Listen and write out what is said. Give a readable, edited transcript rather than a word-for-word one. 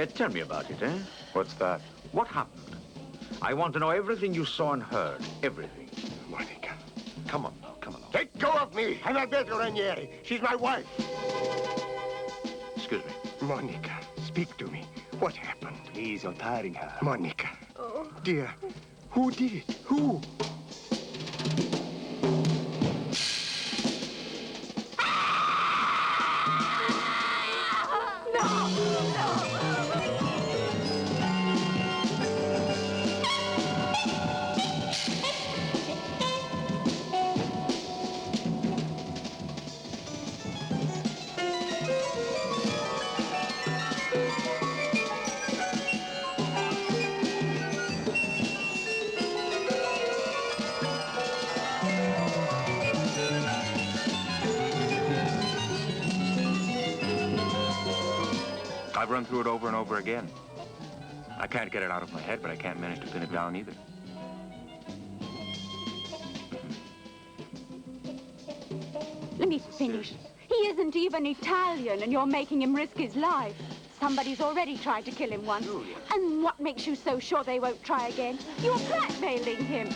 Tell me about it, eh? What's that? What happened? I want to know everything you saw and heard. Everything. Monica, come on now, come on now. Let go of me! I'm Alberto Ranieri. She's my wife. Excuse me. Monica, speak to me. What happened? Please, you're tiring her. Monica. Oh. Dear, who did it? Who? I've run through it over and over again. I can't get it out of my head, but I can't manage to pin it down either. Let me finish. He isn't even Italian, and you're making him risk his life. Somebody's already tried to kill him once. Julia. And what makes you so sure they won't try again? You're blackmailing him.